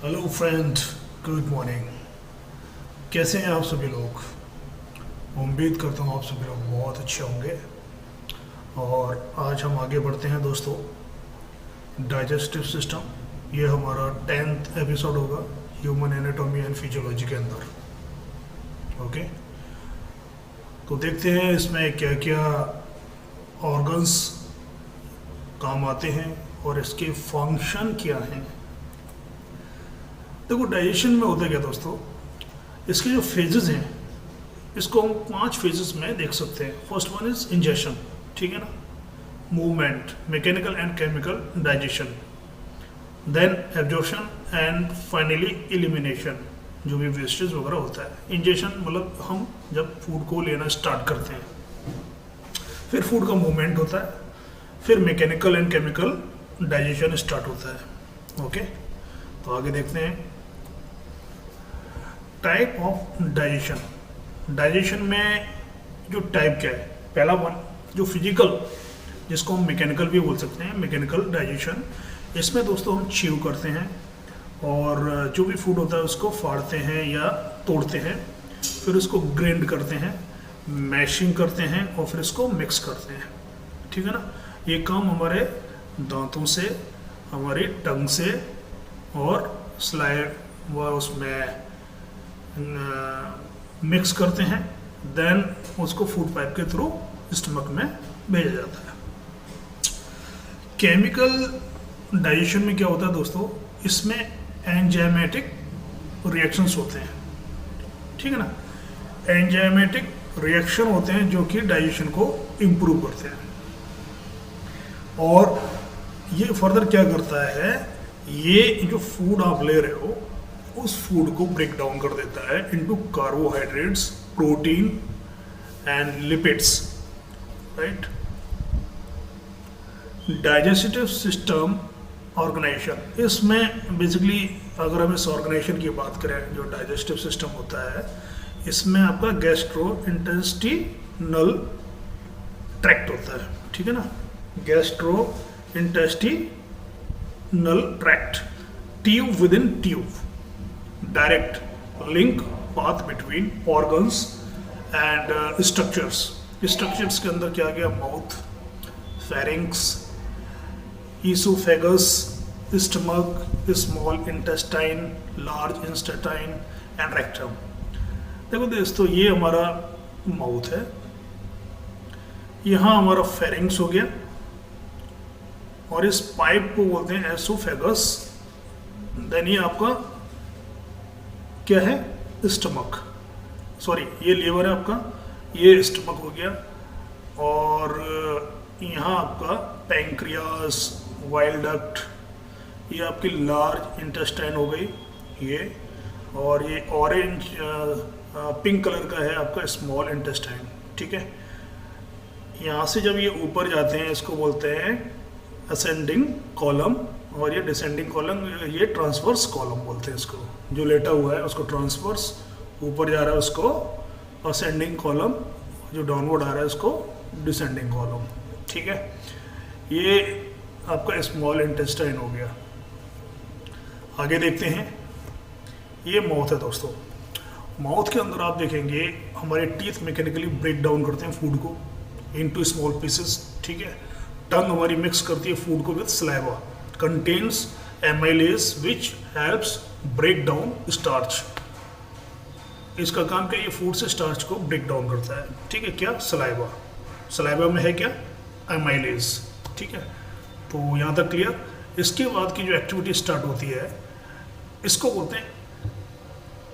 Hello friend, good morning. कैसे हैं आप सभी लोग? उम्मीद करता हूँ आप सभी लोग बहुत अच्छे होंगे। और आज हम आगे बढ़ते हैं दोस्तों, डाइजेस्टिव सिस्टम। ये हमारा 10th एपिसोड होगा ह्यूमन एनाटॉमी एंड फिजियोलॉजी के अंदर। ओके, तो देखते हैं इसमें क्या क्या ऑर्गन्स काम आते हैं और इसके फंक्शन क्या हैं। देखो, डाइजेशन में होता है क्या दोस्तों, इसके जो फेजेस हैं इसको हम 5 फेजेस में देख सकते हैं। फर्स्ट वन इज इंजेशन, ठीक है ना, movement, mechanical and chemical digestion, then absorption and finally elimination, जो भी वेस्टेज वगैरह होता है। इंजेशन मतलब हम जब फूड को लेना स्टार्ट करते हैं, फिर फूड का मूवमेंट होता है, फिर mechanical and chemical digestion start होता है। ओके, तो आगे देखते हैं टाइप ऑफ डाइजेशन। डाइजेशन में जो टाइप क्या है, पहला वन जो फिजिकल, जिसको हम मैकेनिकल भी बोल सकते हैं, मैकेनिकल डाइजेशन। इसमें दोस्तों हम च्यू करते हैं और जो भी फूड होता है उसको फाड़ते हैं या तोड़ते हैं, फिर उसको ग्राइंड करते हैं, मैशिंग करते हैं और फिर इसको मिक्स करते हैं, ठीक है ना। ये काम हमारे दांतों से, हमारी टंग से और स्लाइड व उसमें मिक्स करते हैं, देन उसको फूड पाइप के थ्रू स्टमक में भेजा जाता है। केमिकल डाइजेशन में क्या होता है दोस्तों, इसमें एंजाइमेटिक रिएक्शंस होते हैं, ठीक है ना। एंजाइमेटिक रिएक्शन होते हैं जो कि डाइजेशन को इम्प्रूव करते हैं। और ये फर्दर क्या करता है, ये जो फूड आप ले रहे हो उस फूड को ब्रेक डाउन कर देता है into carbohydrates, protein and lipids, right. Digestive system organisation, इसमें बेसिकली अगर हम इस ऑर्गेनाइजेशन की बात करें, जो डाइजेस्टिव सिस्टम होता है, इसमें आपका गैस्ट्रो इंटेस्टिनल ट्रैक्ट होता है, ठीक है ना। Gastro intestinal tract, tube with in tube, direct link path between organs and structures. Structures के अंदर क्या गया, mouth, pharynx, oesophagus, stomach, small intestine, large intestine and rectum. देखो दोस्तों, ये हमारा माउथ है, यहाँ हमारा फेरिंक्स हो गया और इस पाइप को बोलते हैं एसोफेगस। देन ये आपका क्या है, स्टमक, सॉरी ये लीवर है आपका, ये स्टमक हो गया। और यहाँ आपका पैंक्रियास, वाइल डक्ट, ये आपकी लार्ज इंटेस्टाइन हो गई ये, और ये ऑरेंज पिंक कलर का है आपका स्मॉल इंटेस्टाइन, ठीक है। यहाँ से जब ये ऊपर जाते हैं इसको बोलते हैं असेंडिंग कॉलम, और ये डिसेंडिंग कॉलम, ये ट्रांसवर्स कॉलम बोलते हैं इसको। जो लेटा हुआ है उसको ट्रांसवर्स, ऊपर जा रहा है उसको असेंडिंग कॉलम, जो डाउनवर्ड आ रहा है उसको डिसेंडिंग कॉलम, ठीक है। ये आपका स्मॉल इंटेस्टाइन हो गया। आगे देखते हैं, ये माउथ है दोस्तों। माउथ के अंदर आप देखेंगे हमारे टीथ मैकेनिकली ब्रेक डाउन करते हैं फूड को इनटू स्मॉल पीसेस, ठीक है। टंग हमारी मिक्स करती है फूड को with saliva, contains amylase which helps break down starch. इसका काम क्या है, ये फूड से स्टार्च को ब्रेक डाउन करता है, ठीक है। क्या, सलाइवा, सलाइवा में है क्या, एमाइलेज, ठीक है। तो यहाँ तक क्लियर। इसके बाद की जो एक्टिविटी स्टार्ट होती है इसको बोलते हैं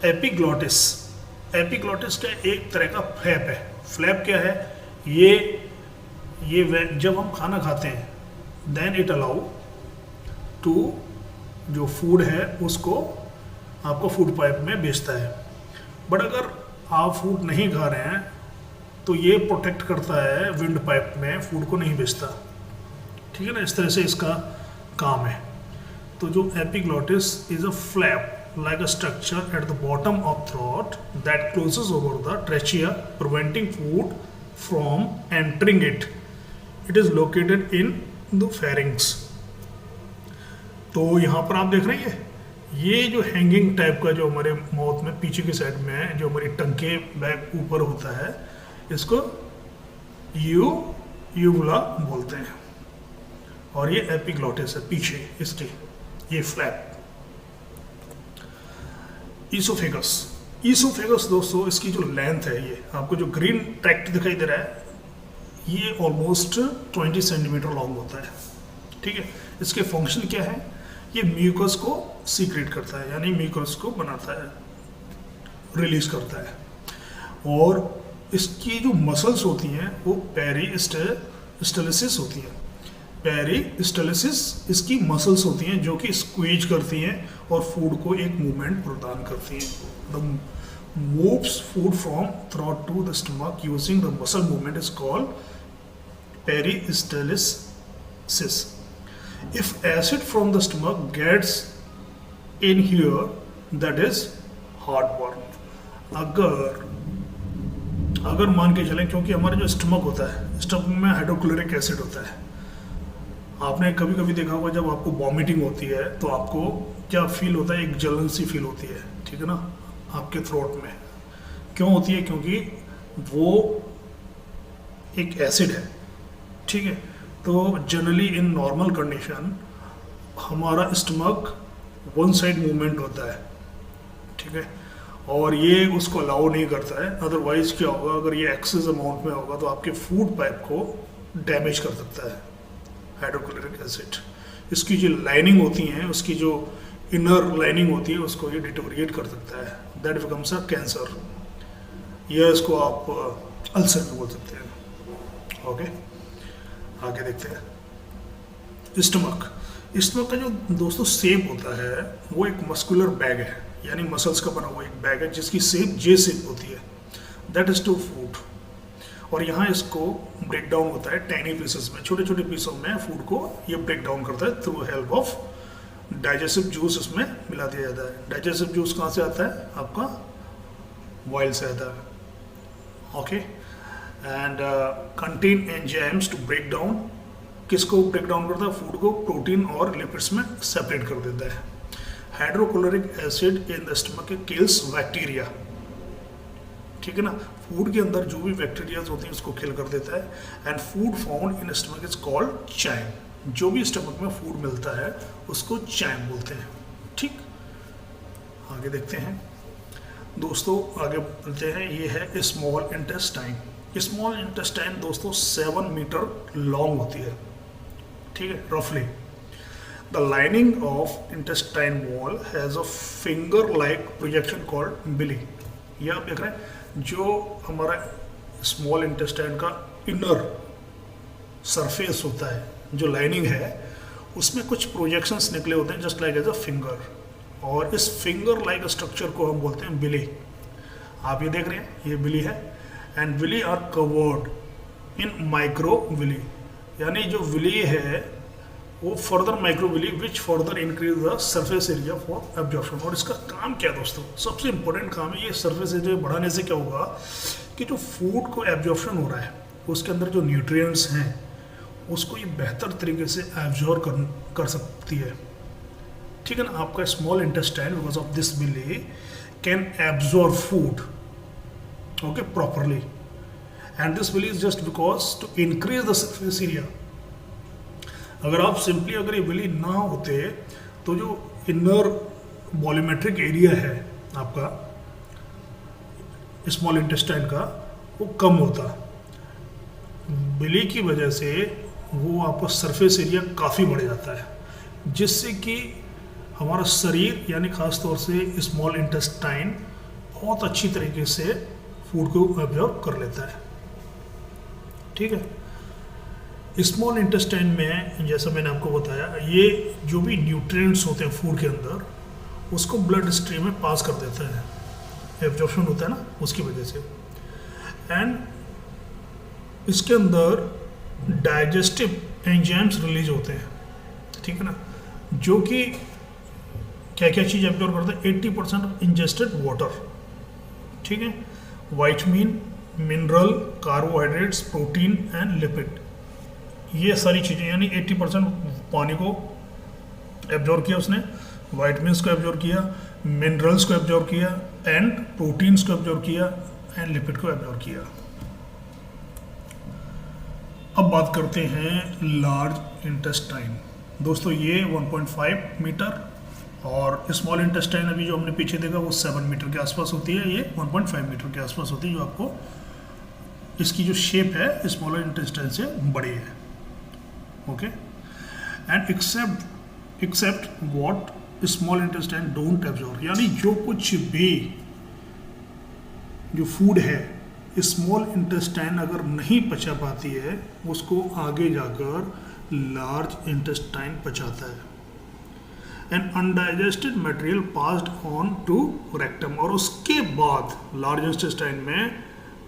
एपिग्लॉटिस। एपिग्लॉटिस का एक तरह का फ्लैप है। फ्लैप क्या है, ये जब हम खाना खाते हैं देन इट अलाउ टू, जो फूड है उसको आपको फूड पाइप में भेजता है। बट अगर आप फूड नहीं खा रहे हैं तो ये प्रोटेक्ट करता है विंड पाइप में, फूड को नहीं भेजता, ठीक है ना। इस तरह से इसका काम है। तो जो epiglottis is a flap like a structure at the bottom of throat that closes over the trachea, preventing food from entering it. It is located in the pharynx. तो यहाँ पर आप देख रहे हैं ये जो हैंगिंग टाइप का जो हमारे माउथ में पीछे की साइड में है, जो हमारी टंग के बैक ऊपर होता है, इसको यूवुला बोलते हैं। और ये एपिग्लॉटिस है पीछे इसके, ये फ्लैप। ईसोफेगस दोस्तों, इसकी जो लेंथ है, ये आपको जो ग्रीन ट्रैक्ट दिखाई दे रहा है, ये ऑलमोस्ट 20 सेंटीमीटर लॉन्ग होता है। ठीक है, इसके फंक्शन क्या है? ये म्यूकस को सीक्रेट करता है, यानी म्यूकस को बनाता है, रिलीज करता है। और इसकी जो मसल्स होती हैं वो पेरिस्टालसिस होती हैं। पेरिस्टालसिस इसकी मसल्स होती हैं जो कि स्क्वीज करती हैं और फूड को एक मूवमेंट प्रदान करती हैं। The moves food from throat to the stomach using the muscle movement is called peristalsis. If acid from the stomach gets in here, that is heartburn. अगर मान के चलें, क्योंकि हमारा जो स्टमक होता है, स्टमक में हाइड्रोक्लोरिक एसिड होता है। आपने कभी कभी देखा होगा जब आपको वॉमिटिंग होती है तो आपको क्या फील होता है? एक जलन सी फील होती है, ठीक है ना, आपके थ्रोट में। क्यों होती है? क्योंकि वो एक एसिड है। ठीक है, तो जनरली इन नॉर्मल कंडीशन हमारा स्टमक वन साइड मूवमेंट होता है। ठीक है, और ये उसको अलाउ नहीं करता है। अदरवाइज क्या होगा? अगर ये एक्सेस अमाउंट में होगा तो आपके फूड पाइप को डैमेज कर सकता है हाइड्रोक्लोरिक एसिड। इसकी जो लाइनिंग होती हैं, उसकी जो इनर लाइनिंग होती है, उसको ये डिटोरिएट कर सकता है। दैट बिकम्स अ कैंसर, या इसको आप अल्सर भी बोल सकते हैं। ओके, आगे देखते हैं। स्टमक का जो दोस्तों शेप होता है वो एक मस्कुलर बैग है, यानी मसल्स का बना हुआ एक बैग है जिसकी शेप जे शेप होती है। That is to food. और यहाँ इसको ब्रेक डाउन होता है टाइनी पीसेस में, छोटे छोटे पीसों में फूड को ये ब्रेक डाउन करता है through help of digestive juice. इसमें मिला दिया जाता है। डाइजेस्टिव जूस कहाँ से आता है? आपका बॉइल से आता है। Okay, and contain enzymes to break down. किसको ब्रेक डाउन करता है? फूड को प्रोटीन और लिपिड्स में सेपरेट कर देता है। Hydrochloric acid in the stomach kills bacteria. ठीक है ना, फूड के अंदर जो भी बैक्टीरिया होती हैं उसको किल कर देता है। And food found in stomach is called chyme. जो भी स्टमक में फूड मिलता है उसको चाइम बोलते हैं। ठीक, आगे देखते हैं दोस्तों, आगे बोलते हैं। ये है स्मॉल इंटेस्टाइन। स्मॉल इंटेस्टाइन दोस्तों 7 मीटर लॉन्ग होती है। ठीक है, रफली। The lining of intestine wall has a finger like projection called villi. ये आप देख रहे हैं, जो हमारा स्मॉल इंटेस्टाइन का इनर सरफेस होता है, जो लाइनिंग है, उसमें कुछ प्रोजेक्शंस निकले होते हैं just like as a finger. और इस फिंगर लाइक स्ट्रक्चर को हम बोलते हैं बिली। आप ये देख रहे हैं, ये बिली है। And villi are covered in micro villi, यानी जो विली है वो further micro villi which further increase the surface area for absorption. और इसका काम क्या है दोस्तों? सबसे इंपॉर्टेंट काम है, ये सरफेस एरिया बढ़ाने से क्या होगा कि जो फूड को एब्जॉर्प्शन हो रहा है उसके अंदर जो न्यूट्रिएंट्स हैं उसको ये बेहतर तरीके से एब्जॉर्ब कर सकती है। ठीक है ना, आपका small intestine because of this villi can absorb food okay properly, and this will is just because to increase the surface area। अगर आप सिंपली अगर ये विली ना होते तो जो इनर वॉल्यूमेट्रिक एरिया है आपका स्मॉल इंटेस्टाइन का वो कम होता। विली की वजह से वो आपका सरफेस एरिया काफ़ी बढ़ जाता है, जिससे कि हमारा शरीर यानी खास तौर से स्मॉल इंटेस्टाइन बहुत अच्छी तरीके से फूड को एब्जॉर्ब कर लेता है। ठीक है, स्मॉल इंटेस्टाइन में जैसा मैंने आपको बताया, ये जो भी न्यूट्रिएंट्स होते हैं फूड के अंदर उसको ब्लड स्ट्रीम में पास कर देता है, एब्जॉर्प्शन होता है ना उसकी वजह से। एंड इसके अंदर डाइजेस्टिव एंजाइम्स रिलीज होते हैं। ठीक है ना, जो कि क्या क्या चीज़ एब्जॉर्ब करते हैं? 80% इंजेस्टेड वाटर। ठीक है, vitamin, mineral, carbohydrates, protein and lipid, ये सारी चीज़ें, यानी 80% पानी को एब्जॉर्ब किया उसने, वाइटमिन्स को एब्जॉर्ब किया, मिनरल्स को एब्जॉर्ब किया एंड प्रोटीन्स को एब्जॉर्ब किया एंड लिपिड को एब्जॉर्ब किया। अब बात करते हैं लार्ज इंटेस्टाइन। दोस्तों ये 1.5 मीटर और स्मॉल इंटेस्टाइन अभी जो हमने पीछे देखा वो 7 मीटर के आसपास होती है, ये 1.5 मीटर के आसपास होती है, जो आपको इसकी जो शेप है स्मॉलर इंटेस्टाइन से बड़ी है। Okay, and except what small intestine don't absorb, यानी जो कुछ भी जो फूड है स्मॉल इंटेस्टाइन अगर नहीं पचा पाती है उसको आगे जाकर लार्ज इंटेस्टाइन पचाता है। And undigested material passed on to rectum, और उसके बाद लार्ज इंटेस्टाइन में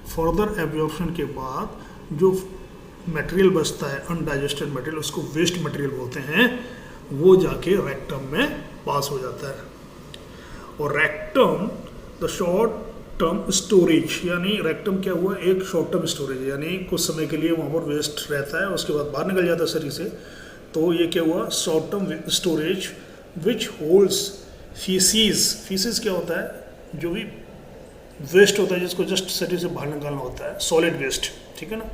फर्दर एब्जॉर्प्शन के बाद जो मटेरियल बचता है अनडाइजेस्टेड मटेरियल, उसको वेस्ट मटेरियल बोलते हैं, वो जाके रेक्टम में पास हो जाता है। और rectum the short term storage, यानी रेक्टम क्या हुआ, एक शॉर्ट टर्म स्टोरेज, यानी कुछ समय के लिए वहाँ पर वेस्ट रहता है, उसके बाद बाहर निकल जाता है शरीर से। तो ये क्या हुआ, short term storage which holds faeces क्या होता है, जो भी वेस्ट होता है जिसको जस्ट शरीर से बाहर निकालना होता है, सॉलिड वेस्ट, ठीक है ना,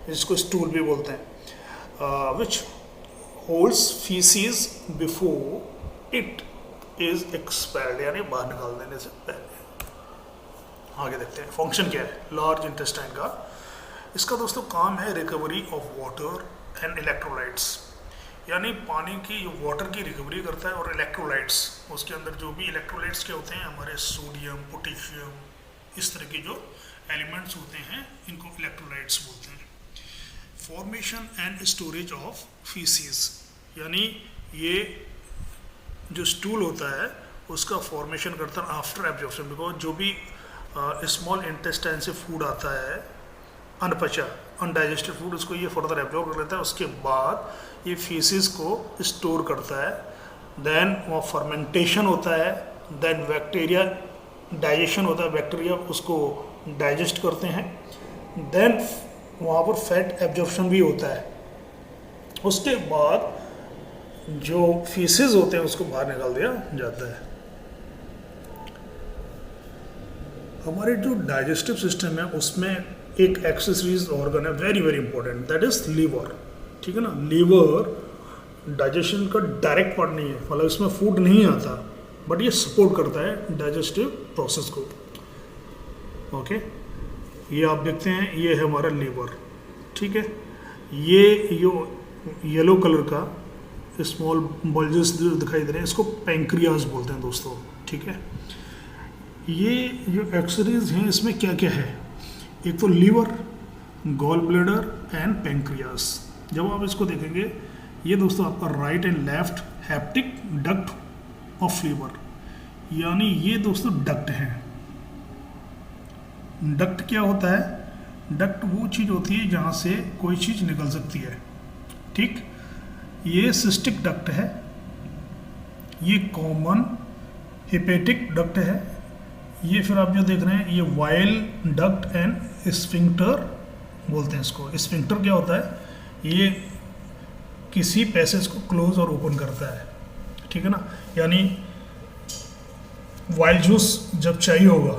जिसको स्टूल भी बोलते हैं, which holds faeces before it is expelled, यानी बाहर निकाल देने से पहले। आगे देखते हैं फंक्शन क्या है लार्ज इंटेस्टाइन का। इसका दोस्तों काम है recovery of water and electrolytes, यानी पानी की वाटर की रिकवरी करता है और इलेक्ट्रोलाइट्स, उसके अंदर जो भी इलेक्ट्रोलाइट्स क्या होते हैं हमारे सोडियम, पोटेशियम, इस तरह के जो एलिमेंट्स होते हैं इनको इलेक्ट्रोलाइट्स बोलते हैं। Formation and storage of faeces, यानी ये जो स्टूल होता है उसका फॉर्मेशन करता है आफ्टर एब्जॉर्प्शन, बिकॉज जो भी स्मॉल इंटेस्टाइन से फूड आता है अनपचा अनडाइजेस्टेड फूड, उसको ये फर्दर एब्जॉर्ब कर लेता है, उसके बाद ये फीसिस को स्टोर करता है, देन वहाँ फर्मेंटेशन होता है, देन बैक्टीरिया डाइजेशन होता है, बैक्टीरिया उसको डाइजेस्ट करते हैं, देन वहाँ पर फैट एब्जॉर्प्शन भी होता है, उसके बाद जो फीसिस होते हैं उसको बाहर निकाल दिया जाता है। हमारे जो डाइजेस्टिव सिस्टम है उसमें एक एक्सेसरीज ऑर्गन है very very important, that is liver, ठीक है ना। लीवर डाइजेशन का डायरेक्ट पार्ट नहीं है, मतलब इसमें फूड नहीं आता, बट ये सपोर्ट करता है डाइजेस्टिव प्रोसेस को। ओके, ये आप देखते हैं, ये है हमारा लीवर, ठीक है। ये जो येलो कलर का स्मॉल बल्जेस दिखाई दे रहे हैं इसको पैंक्रियाज बोलते हैं दोस्तों, ठीक है। ये जो एक्सरीज हैं इसमें क्या क्या है, एक तो liver, gall bladder and pancreas. जब आप इसको देखेंगे, ये दोस्तों आपका right and left hepatic duct of liver, यानी ये दोस्तों डक्ट हैं। डक्ट क्या होता है, डक्ट वो चीज़ होती है जहाँ से कोई चीज़ निकल सकती है, ठीक। ये सिस्टिक डक्ट है, ये कॉमन हेपेटिक डक्ट है, ये फिर आप जो देख रहे हैं ये वाइल डक्ट एंड स्फिंक्टर बोलते हैं इसको। स्फिंक्टर क्या होता है, ये किसी पैसेज को क्लोज और ओपन करता है, ठीक है ना। यानी वाइल जूस जब चाहिए होगा,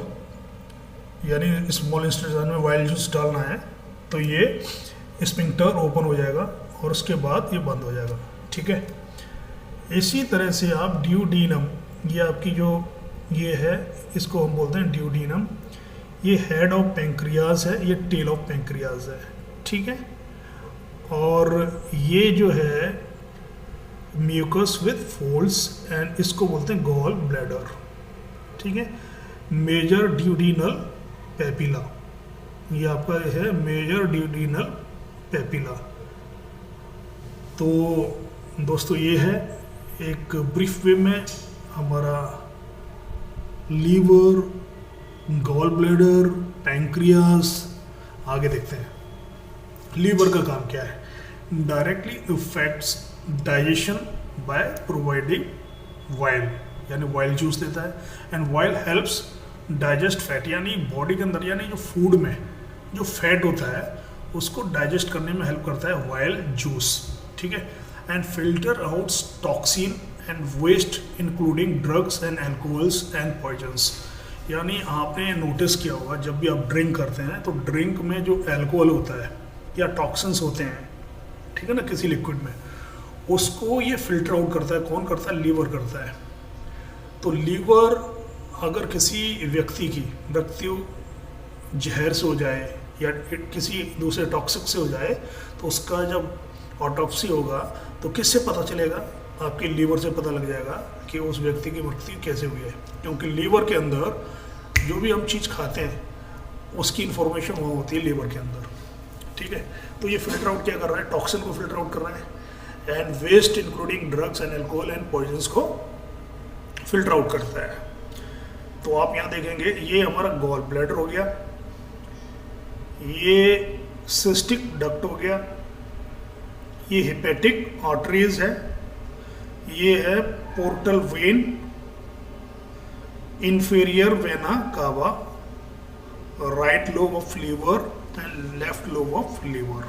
यानी स्मॉल इंटेस्टाइन में वाइल जूस डालना है, तो ये स्फिंक्टर ओपन हो जाएगा और उसके बाद ये बंद हो जाएगा, ठीक है। इसी तरह से आप ड्यूडीनम, ये आपकी जो ये है इसको हम बोलते हैं ड्यूडीनम, ये हेड ऑफ पैंक्रियाज है, ये टेल ऑफ पैंक्रियाज है, ठीक है। और ये जो है म्यूकस विद फोल्ड्स एंड इसको बोलते हैं गॉल ब्लैडर, ठीक है। मेजर ड्यूडीनल पेपिला, ये आपका है मेजर ड्यूडीनल पेपिला। तो दोस्तों ये है एक ब्रीफ वे में हमारा लीवर, गॉल ब्लैडर, पैंक्रियास। आगे देखते हैं लीवर का काम क्या है। Directly effects digestion by providing while, यानी वाइल जूस देता है, and while helps digest fat, यानी बॉडी के अंदर यानी जो फूड में जो फैट होता है उसको डाइजेस्ट करने में हेल्प करता है वाइल जूस, ठीक है। And filter out toxin and waste including drugs and alcohols and poisons. यानी आपने नोटिस किया होगा जब भी आप ड्रिंक करते हैं तो ड्रिंक में जो एल्कोहल होता है या टॉक्सिन्स होते हैं, ठीक है ना, किसी लिक्विड में, उसको ये फिल्टर आउट करता है। कौन करता है? लीवर करता है। तो लीवर अगर किसी मृत्यु जहर से हो जाए या किसी दूसरे टॉक्सिक से हो जाए तो उसका जब ऑटोप्सी होगा तो किससे पता चलेगा? आपके लीवर से पता लग जाएगा कि उस व्यक्ति की मृत्यु कैसे हुई है, क्योंकि लीवर के अंदर जो भी हम चीज़ खाते हैं उसकी इंफॉर्मेशन वहाँ होती है लीवर के अंदर, ठीक है। तो ये फिल्टर आउट क्या कर रहा है? टॉक्सिन को फिल्टर आउट कर रहा है and waste including drugs and alcohol and poisons को फिल्टर आउट करता है। तो आप यहाँ देखेंगे ये हमारा गॉल ब्लैडर हो गया, ये सिस्टिक डक्ट हो गया, ये हेपेटिक आर्टरीज है, ये है portal vein, inferior vena cava, right lobe of liver and left lobe of liver.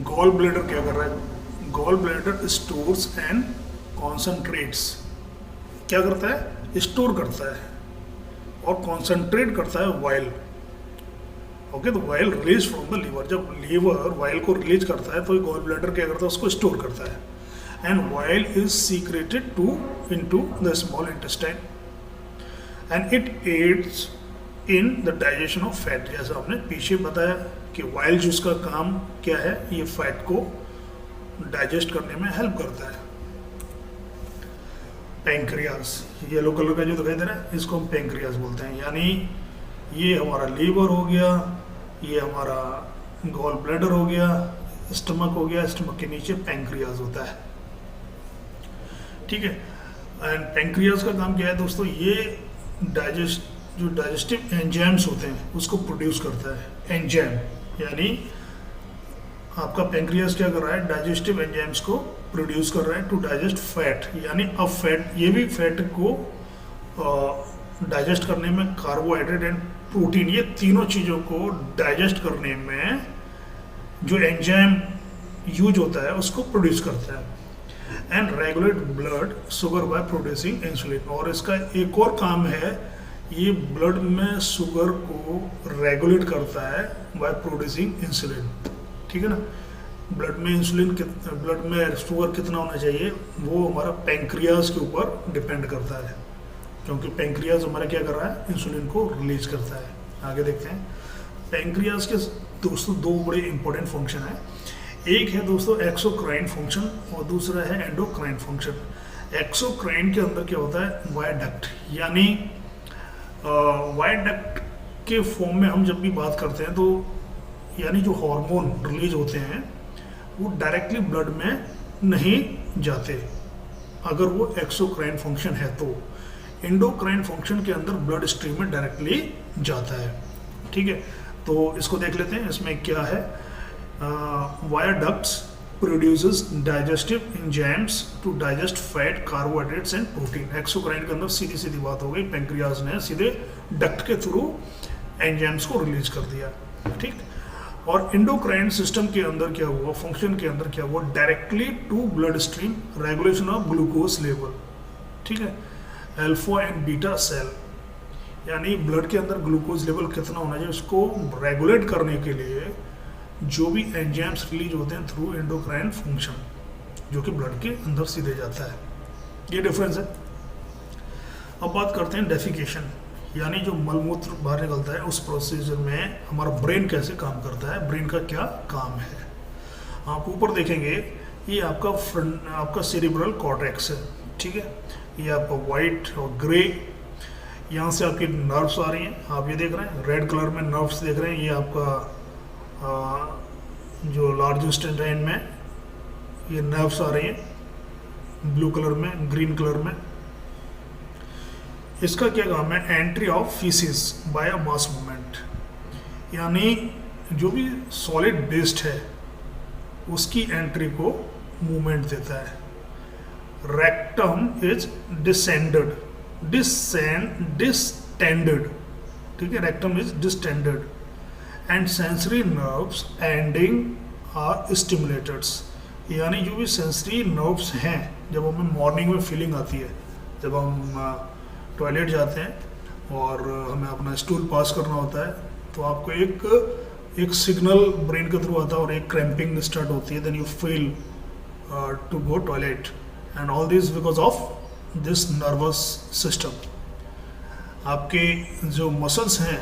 Gall bladder क्या कर रहा है? Gall bladder stores and concentrates, क्या करता है? स्टोर करता है और कॉन्सेंट्रेट करता है वाइल। ओके, तो bile release from the liver. जब लीवर वाइल को रिलीज करता है तो गॉल ब्लैडर क्या करता है? उसको स्टोर करता है and while is secreted into the small intestine and it adds in the digestion of fat. जैसा आपने पीछे बताया कि वाइल जूस का काम क्या है? ये फैट को डाइजेस्ट करने में हेल्प करता है। पैंक्रियास, येलो कलर का जो दिखाई दे रहा है इसको हम पैंक्रियास बोलते हैं। यानी ये हमारा लीवर हो गया, ये हमारा गॉल ब्लैडर हो गया, स्टमक हो गया, स्टमक के नीचे पैंक्रियास होता है, ठीक है। एंड पैंक्रियास का काम क्या है दोस्तों? ये डाइजेस्टिव एंजाइम्स होते हैं उसको प्रोड्यूस करता है। एंजाइम यानी आपका पैंक्रियास क्या कर रहा है? डाइजेस्टिव एंजाइम्स को प्रोड्यूस कर रहा है टू डाइजेस्ट फैट। यानी अब फैट, ये भी फैट को डाइजेस्ट करने में कार्बोहाइड्रेट एंड प्रोटीन, ये तीनों चीज़ों को डाइजेस्ट करने में जो एंजाइम यूज होता है उसको प्रोड्यूस करता है। And regulate blood sugar by producing insulin. और इसका एक और काम है, ये ब्लड में शुगर को रेगुलेट करता है बाय प्रोड्यूसिंग इंसुलिन, ठीक है ना। ब्लड में शुगर कितना होना चाहिए वो हमारा पैंक्रियास के ऊपर डिपेंड करता है, क्योंकि पैंक्रियास हमारा क्या कर रहा है? इंसुलिन को रिलीज करता है। आगे देखते हैं। पैंक्रियास के दोस्तों दो बड़े इंपॉर्टेंट फंक्शन है। एक है दोस्तों एक्सोक्राइन फंक्शन और दूसरा है एंडोक्राइन फंक्शन। एक्सोक्राइन के अंदर क्या होता है? वायडक्ट। यानी वायडक्ट के फॉर्म में हम जब भी बात करते हैं तो यानी जो हार्मोन रिलीज होते हैं वो डायरेक्टली ब्लड में नहीं जाते अगर वो एक्सोक्राइन फंक्शन है। तो एंडोक्राइन फंक्शन के अंदर ब्लड स्ट्रीम में डायरेक्टली जाता है, ठीक है। तो इसको देख लेते हैं, इसमें क्या है? Wire ducts produces digestive enzymes to digest fat, carbohydrates and protein. Exocrine के अंदर सीधी सीधी बात हो गई, पैंक्रियास ने सीधे डक्ट के थ्रू एंजाइम्स को रिलीज कर दिया, ठीक। और एंडोक्राइन सिस्टम के अंदर क्या हुआ? फंक्शन के अंदर क्या हुआ? Directly to blood stream, regulation of glucose level, ठीक है। अल्फा एंड बीटा सेल, यानी ब्लड के अंदर ग्लूकोज लेवल कितना होना चाहिए उसको रेगुलेट करने के लिए जो भी एंजाइम्स रिलीज होते हैं थ्रू एंडोक्राइन फंक्शन, जो कि ब्लड के अंदर सीधे जाता है। ये डिफरेंस है। अब बात करते हैं डेफिकेशन, यानी जो मलमूत्र बाहर निकलता है उस प्रोसीजर में हमारा ब्रेन कैसे काम करता है, ब्रेन का क्या काम है। आप ऊपर देखेंगे ये आपका सेरिब्रल कॉर्टेक्स है, ठीक है। ये आपका वाइट और ग्रे, यहाँ से आपकी नर्व्स आ रही हैं, आप ये देख रहे हैं रेड कलर में नर्व्स देख रहे हैं। ये आपका जो लार्ज इंटेस्टाइन में ये नर्व्स आ रही हैं ब्लू कलर में, ग्रीन कलर में। इसका क्या काम है? Entry of faeces by a mass movement, यानी जो भी सॉलिड वेस्ट है उसकी एंट्री को मूवमेंट देता है। रेक्टम इज डिस्टेंडेड, ठीक है, rectum is distended and sensory nerves ending are stimulators, यानी जो भी सेंसरी नर्व्स हैं, जब हमें मॉर्निंग में फीलिंग आती है, जब हम टॉयलेट जाते हैं और हमें अपना स्टूल पास करना होता है, तो आपको एक सिग्नल ब्रेन के थ्रू आता है और एक क्रैम्पिंग स्टार्ट होती है, then you feel to go toilet, and all this because of this nervous system. आपके जो मसल्स हैं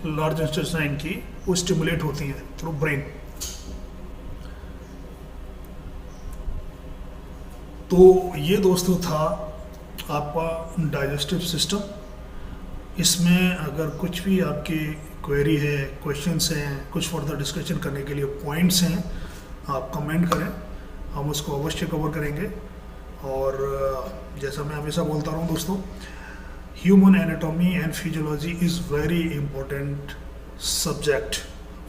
लार्ज इंटेस्टाइन की, वो स्टिमुलेट होती हैं थ्रू ब्रेन। तो ये दोस्तों था आपका डाइजेस्टिव सिस्टम। इसमें अगर कुछ भी आपकी क्वेरी है, क्वेश्चंस हैं, कुछ फर्दर डिस्कशन करने के लिए पॉइंट्स हैं, आप कमेंट करें, हम उसको अवश्य कवर करेंगे। और जैसा मैं हमेशा बोलता रहा हूँ दोस्तों, human anatomy and physiology is very important subject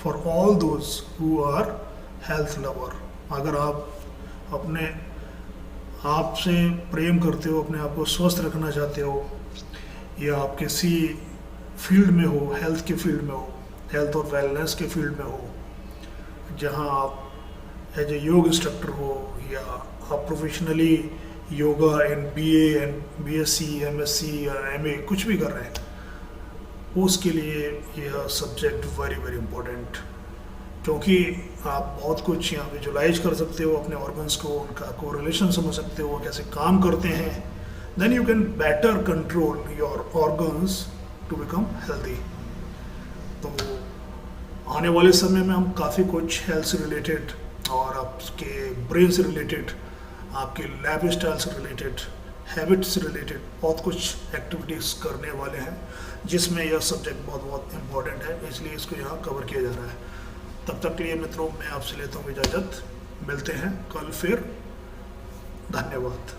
for all those who are health lover. अगर आप अपने आप से प्रेम करते हो, अपने आप को स्वस्थ रखना चाहते हो, या आप किसी फील्ड में हो, हेल्थ के फील्ड में हो, हेल्थ और वेलनेस के फील्ड में हो, जहां आप एज ए योग इंस्ट्रक्टर हो, या आप professionally yoga in BA and BSc MSc या MA कुछ भी कर रहे हैं, उसके लिए यह सब्जेक्ट वेरी वेरी इम्पोर्टेंट, क्योंकि आप बहुत कुछ यहाँ विजुलाइज कर सकते हो अपने ऑर्गन्स को, उनका कोरिलेशन समझ सकते हो, कैसे काम करते हैं, then you can better control your organs to become healthy. तो आने वाले समय में हम काफ़ी कुछ हेल्थ से रिलेटेड और आपके ब्रेन से रिलेटेड, आपके लाइफ स्टाइल से रिलेटेड, हैबिट से रिलेटेड बहुत कुछ एक्टिविटीज़ करने वाले हैं, जिसमें यह सब्जेक्ट बहुत बहुत इम्पोर्टेंट है, इसलिए इसको यहाँ कवर किया जा रहा है। तब तक के लिए मित्रों, मैं आपसे लेता हूँ इजाज़त, मिलते हैं कल फिर। धन्यवाद।